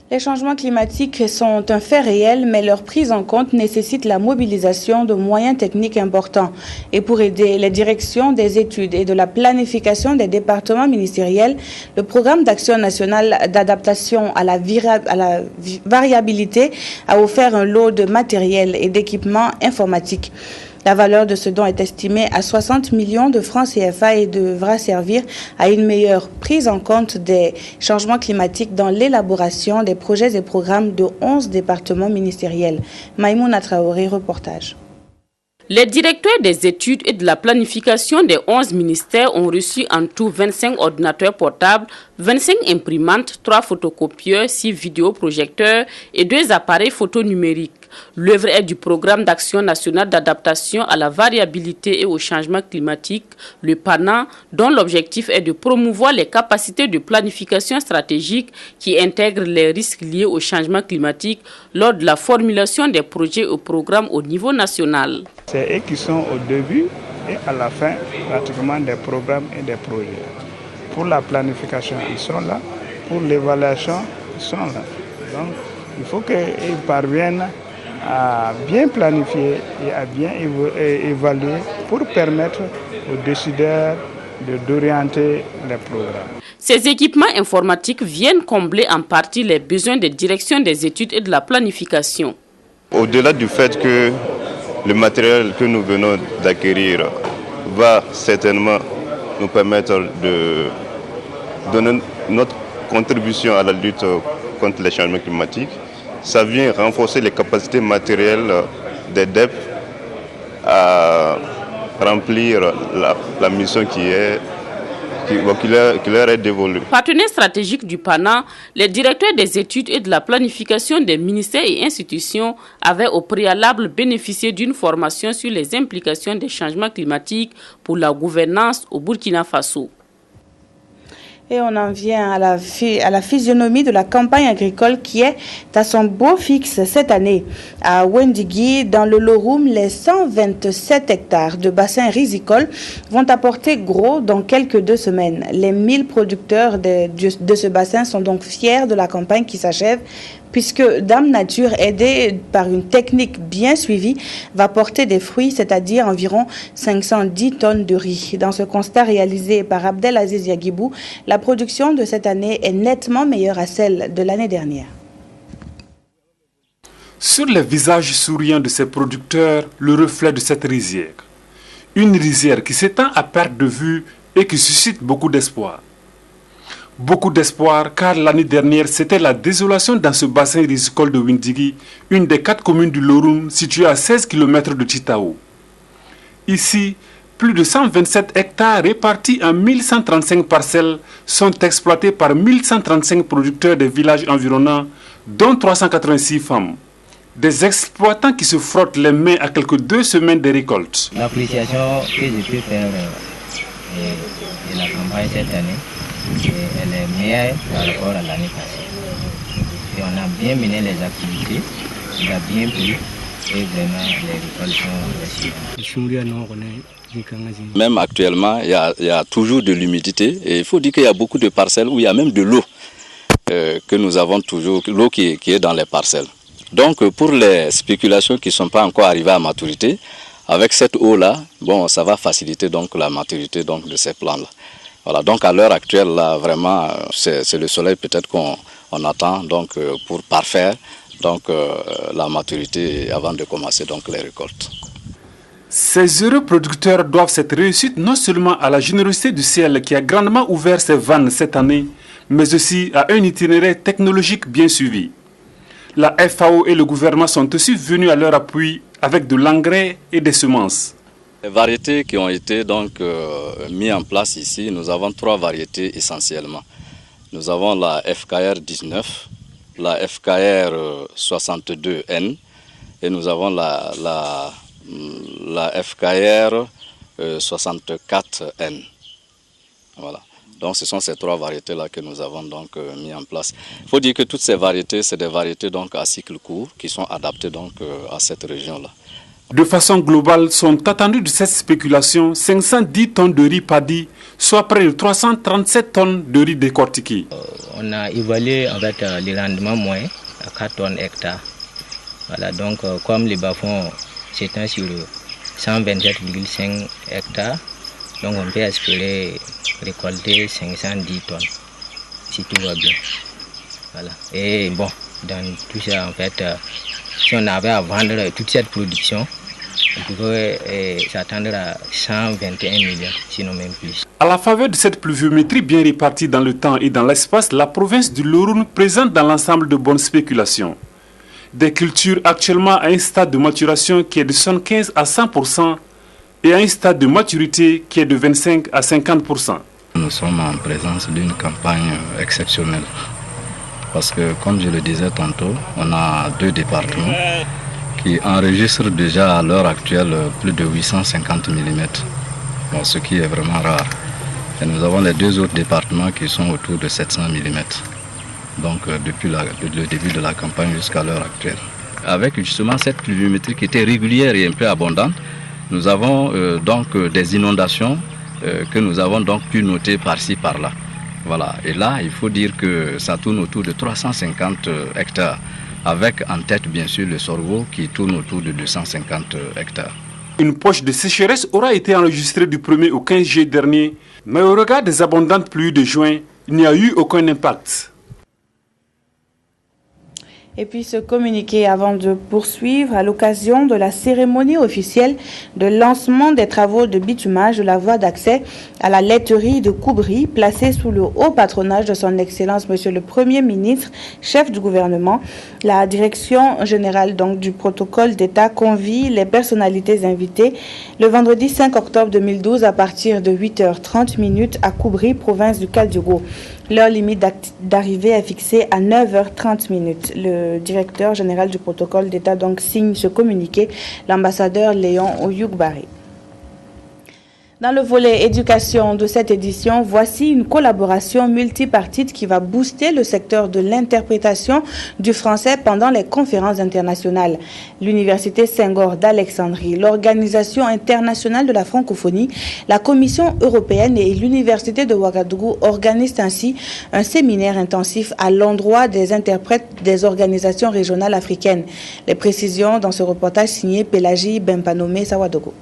Les changements climatiques sont un fait réel, mais leur prise en compte nécessite la mobilisation de moyens techniques importants. Et pour aider les directions des études et de la planification des départements ministériels, le programme d'action nationale d'adaptation à la variabilité a offert un lot de matériel et d'équipements informatiques. La valeur de ce don est estimée à 60 millions de francs CFA et devra servir à une meilleure prise en compte des changements climatiques dans l'élaboration des projets et programmes de 11 départements ministériels. Maïmouna Traoré, reportage. Les directeurs des études et de la planification des 11 ministères ont reçu en tout 25 ordinateurs portables, 25 imprimantes, 3 photocopieurs, 6 vidéoprojecteurs et 2 appareils photo numériques. L'œuvre est du programme d'action nationale d'adaptation à la variabilité et au changement climatique, le PANA, dont l'objectif est de promouvoir les capacités de planification stratégique qui intègrent les risques liés au changement climatique lors de la formulation des projets et programmes au niveau national. C'est eux qui sont au début et à la fin pratiquement des programmes et des projets. Pour la planification, ils sont là. Pour l'évaluation, ils sont là. Donc, il faut qu'ils parviennent à bien planifier et à bien évaluer pour permettre aux décideurs d'orienter les programmes. Ces équipements informatiques viennent combler en partie les besoins des directions des études et de la planification. Au-delà du fait que le matériel que nous venons d'acquérir va certainement nous permettre de donner notre contribution à la lutte contre les changements climatiques, ça vient renforcer les capacités matérielles des DEP à remplir la mission qui leur est dévolue. Partenaire stratégique du PANA, les directeurs des études et de la planification des ministères et institutions avaient au préalable bénéficié d'une formation sur les implications des changements climatiques pour la gouvernance au Burkina Faso. Et on en vient à la physionomie de la campagne agricole qui est à son beau fixe cette année. À Wendigui, dans le Loroum, les 127 hectares de bassins rizicoles vont apporter gros dans quelques 2 semaines. Les 1000 producteurs de ce bassin sont donc fiers de la campagne qui s'achève, puisque Dame Nature, aidée par une technique bien suivie, va porter des fruits, c'est-à-dire environ 510 tonnes de riz. Dans ce constat réalisé par Abdelaziz Yagibou, la production de cette année est nettement meilleure à celle de l'année dernière. Sur les visages souriants de ces producteurs, le reflet de cette rizière. Une rizière qui s'étend à perte de vue et qui suscite beaucoup d'espoir. Beaucoup d'espoir car l'année dernière, c'était la désolation dans ce bassin rizicole de Wendigui, une des 4 communes du Loroum située à 16 km de Tchitao. Ici, plus de 127 hectares répartis en 1135 parcelles sont exploités par 1135 producteurs des villages environnants, dont 386 femmes. Des exploitants qui se frottent les mains à quelques 2 semaines de récolte. L'appréciation que je peux faire de la campagne cette année, elle est meilleure par rapport à l'année passée. Et on a bien mené les activités, il a bien plu et vraiment les récoltes sont réussies. Même actuellement, il y a toujours de l'humidité et il faut dire qu'il y a beaucoup de parcelles où il y a même de l'eau que nous avons toujours, l'eau qui est dans les parcelles. Donc pour les spéculations qui ne sont pas encore arrivées à maturité, avec cette eau-là, bon, ça va faciliter donc la maturité donc, de ces plants-là. Voilà, donc à l'heure actuelle, là, vraiment, c'est le soleil peut-être qu'on attend donc, pour parfaire donc, la maturité avant de commencer donc, les récoltes. Ces heureux producteurs doivent cette réussite non seulement à la générosité du ciel qui a grandement ouvert ses vannes cette année, mais aussi à un itinéraire technologique bien suivi. La FAO et le gouvernement sont aussi venus à leur appui avec de l'engrais et des semences. Les variétés qui ont été donc mises en place ici, nous avons 3 variétés essentiellement. Nous avons la FKR 19, la FKR 62N et nous avons la FKR 64N. Voilà. Donc ce sont ces 3 variétés-là que nous avons donc mis en place. Il faut dire que toutes ces variétés, c'est des variétés donc à cycle court qui sont adaptées donc à cette région-là. De façon globale, sont attendus de cette spéculation 510 tonnes de riz paddy, soit près de 337 tonnes de riz décortiqué. On a évalué en fait les rendements moyens à 4 tonnes hectares. Voilà, donc comme les bas-fonds s'étendent sur 127,5 hectares, donc on peut espérer récolter 510 tonnes, si tout va bien. Voilà. Et bon, dans tout ça, en fait, si on avait à vendre toute cette production, on pourrait s'attendre à 121 millions, sinon même plus. À la faveur de cette pluviométrie bien répartie dans le temps et dans l'espace, la province du Loroun présente dans l'ensemble de bonnes spéculations. Des cultures actuellement à un stade de maturation qui est de 75 à 100% et à un stade de maturité qui est de 25 à 50%. Nous sommes en présence d'une campagne exceptionnelle parce que, comme je le disais tantôt, on a 2 départements qui enregistrent déjà à l'heure actuelle plus de 850 mm, bon, ce qui est vraiment rare. Et nous avons les 2 autres départements qui sont autour de 700 mm. Donc depuis le début de la campagne jusqu'à l'heure actuelle. Avec justement cette pluviométrie qui était régulière et un peu abondante, nous avons donc des inondations que nous avons donc pu noter par-ci par-là. Voilà. Et là, il faut dire que ça tourne autour de 350 hectares, avec en tête bien sûr le sorgho qui tourne autour de 250 hectares. Une poche de sécheresse aura été enregistrée du 1er au 15 juillet dernier, mais au regard des abondantes pluies de juin, il n'y a eu aucun impact. Et puis se communiquer avant de poursuivre à l'occasion de la cérémonie officielle de lancement des travaux de bitumage de la voie d'accès à la laiterie de Koubri, placée sous le haut patronage de son Excellence Monsieur le Premier ministre, chef du gouvernement. La direction générale donc du protocole d'État convie les personnalités invitées le vendredi 5 octobre 2012 à partir de 8h30 à Koubri, province du Kaldiougo. L'heure limite d'arrivée est fixée à 9h30. Le directeur général du protocole d'État donc signe ce communiqué, l'ambassadeur Léon Oyougbari. Dans le volet éducation de cette édition, voici une collaboration multipartite qui va booster le secteur de l'interprétation du français pendant les conférences internationales. L'Université Senghor d'Alexandrie, l'Organisation internationale de la francophonie, la Commission européenne et l'Université de Ouagadougou organisent ainsi un séminaire intensif à l'endroit des interprètes des organisations régionales africaines. Les précisions dans ce reportage signé Pélagie Bempanome Sawadogo.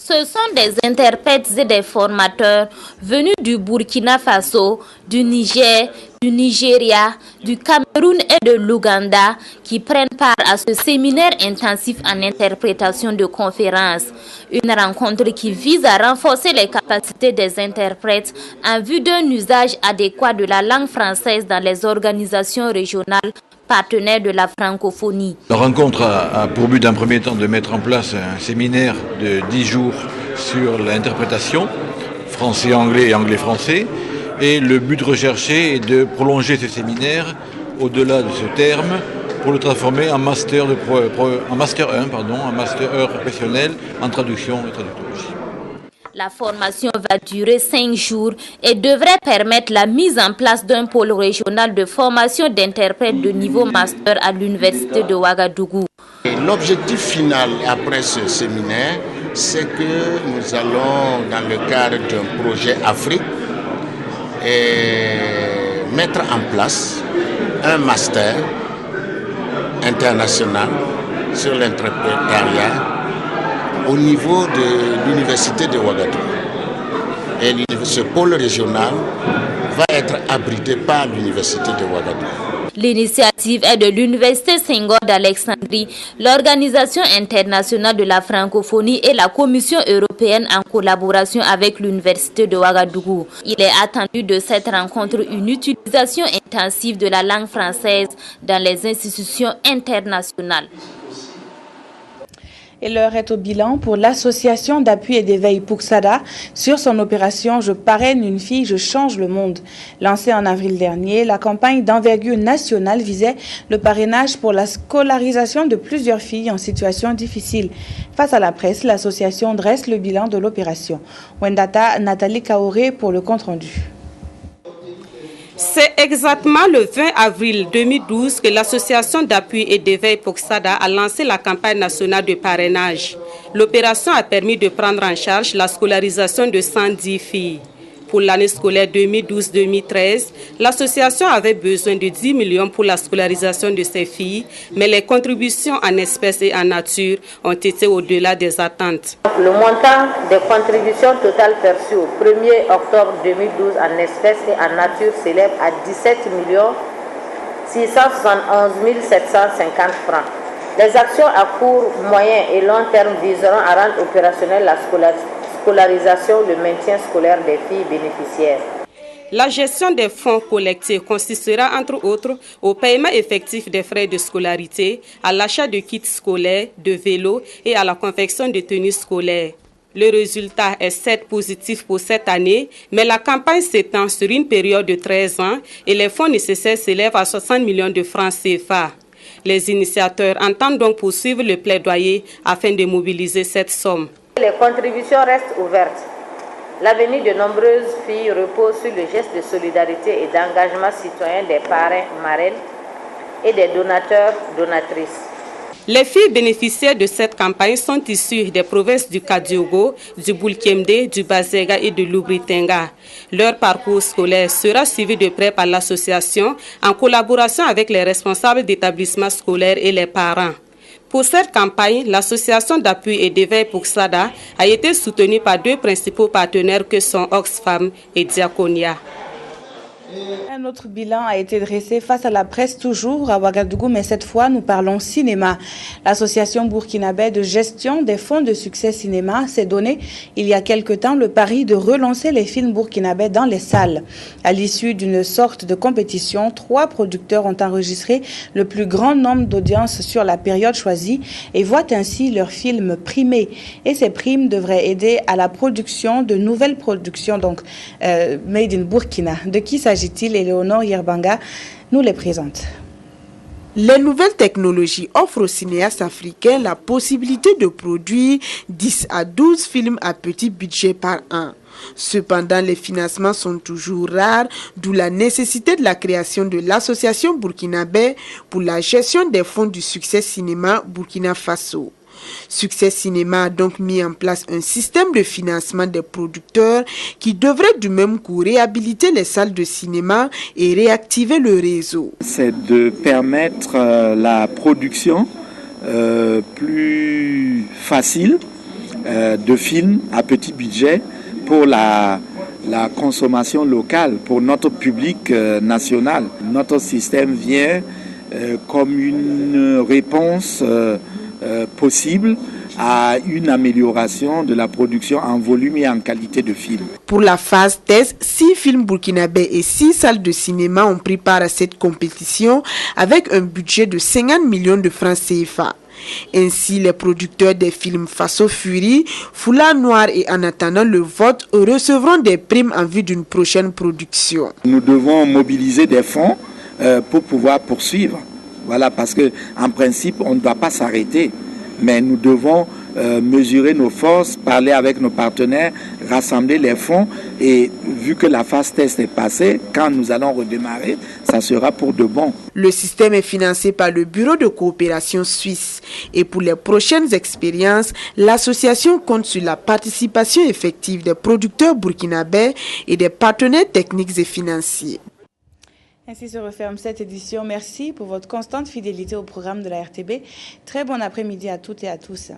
Ce sont des interprètes et des formateurs venus du Burkina Faso, du Niger, du Nigeria, du Cameroun et de l'Ouganda qui prennent part à ce séminaire intensif en interprétation de conférences. Une rencontre qui vise à renforcer les capacités des interprètes en vue d'un usage adéquat de la langue française dans les organisations régionales partenaires de la francophonie. La rencontre a pour but d'un premier temps de mettre en place un séminaire de 10 jours sur l'interprétation français-anglais et anglais-français. Et le but recherché est de prolonger ce séminaire au-delà de ce terme pour le transformer en master 1, un master professionnel en traduction et traductologie. La formation va durer 5 jours et devrait permettre la mise en place d'un pôle régional de formation d'interprètes de niveau master à l'université de Ouagadougou. L'objectif final après ce séminaire, c'est que nous allons, dans le cadre d'un projet Afrique, mettre en place un master international sur l'interprétariat au niveau de l'université de Ouagadougou. Et ce pôle régional va être abrité par l'université de Ouagadougou. L'initiative est de l'Université Senghor d'Alexandrie, l'Organisation internationale de la francophonie et la Commission européenne en collaboration avec l'Université de Ouagadougou. Il est attendu de cette rencontre une utilisation intensive de la langue française dans les institutions internationales. Et l'heure est au bilan pour l'association d'appui et d'éveil Pouxada sur son opération « Je parraine une fille, je change le monde ». Lancée en avril dernier, la campagne d'envergure nationale visait le parrainage pour la scolarisation de plusieurs filles en situation difficile. Face à la presse, l'association dresse le bilan de l'opération. Wendata Nathalie Kaoré pour le compte-rendu. C'est exactement le 20 avril 2012 que l'association d'appui et d'éveil Poksada a lancé la campagne nationale de parrainage. L'opération a permis de prendre en charge la scolarisation de 110 filles. Pour l'année scolaire 2012-2013, l'association avait besoin de 10 millions pour la scolarisation de ces filles, mais les contributions en espèces et en nature ont été au-delà des attentes. Le montant des contributions totales perçues au 1er octobre 2012 en espèces et en nature s'élève à 17 671 750 francs. Les actions à court, moyen et long terme viseront à rendre opérationnelle la scolarisation, le maintien scolaire des filles bénéficiaires. La gestion des fonds collectés consistera entre autres au paiement effectif des frais de scolarité, à l'achat de kits scolaires, de vélos et à la confection de tenues scolaires. Le résultat est certes positif pour cette année, mais la campagne s'étend sur une période de 13 ans et les fonds nécessaires s'élèvent à 60 millions de francs CFA. Les initiateurs entendent donc poursuivre le plaidoyer afin de mobiliser cette somme. Les contributions restent ouvertes. L'avenir de nombreuses filles repose sur le geste de solidarité et d'engagement citoyen des parrains, marraines et des donateurs, donatrices. Les filles bénéficiaires de cette campagne sont issues des provinces du Kadiogo, du Bulkemde, du Bazega et de l'Ubritenga. Leur parcours scolaire sera suivi de près par l'association en collaboration avec les responsables d'établissements scolaires et les parents. Pour cette campagne, l'association d'appui et d'éveil Poksada a été soutenue par deux principaux partenaires que sont Oxfam et Diaconia. Un autre bilan a été dressé face à la presse toujours à Ouagadougou, mais cette fois nous parlons cinéma. L'association burkinabé de gestion des fonds de succès cinéma s'est donné il y a quelque temps le pari de relancer les films burkinabés dans les salles. À l'issue d'une sorte de compétition, 3 producteurs ont enregistré le plus grand nombre d'audiences sur la période choisie et voient ainsi leurs films primés. Et ces primes devraient aider à la production de nouvelles productions, donc made in Burkina. De qui s'agit-il? Éléonore Yerbanga nous les présente. Les nouvelles technologies offrent aux cinéastes africains la possibilité de produire 10 à 12 films à petit budget par an. Cependant, les financements sont toujours rares, d'où la nécessité de la création de l'association burkinabé pour la gestion des fonds du succès cinéma Burkina Faso. Succès Cinéma a donc mis en place un système de financement des producteurs qui devrait du même coup réhabiliter les salles de cinéma et réactiver le réseau. C'est de permettre la production plus facile de films à petit budget pour la consommation locale, pour notre public national. Notre système vient comme une réponse possible à une amélioration de la production en volume et en qualité de films. Pour la phase test, 6 films burkinabés et 6 salles de cinéma ont pris part à cette compétition avec un budget de 50 millions de francs CFA. Ainsi, les producteurs des films Faso Fury, Foulard Noir et En attendant le vote recevront des primes en vue d'une prochaine production. Nous devons mobiliser des fonds pour pouvoir poursuivre. Voilà, parce qu'en principe, on ne doit pas s'arrêter, mais nous devons mesurer nos forces, parler avec nos partenaires, rassembler les fonds et vu que la phase test est passée, quand nous allons redémarrer, ça sera pour de bon. Le système est financé par le Bureau de coopération suisse et pour les prochaines expériences, l'association compte sur la participation effective des producteurs burkinabés et des partenaires techniques et financiers. Ainsi se referme cette édition. Merci pour votre constante fidélité au programme de la RTB. Très bon après-midi à toutes et à tous.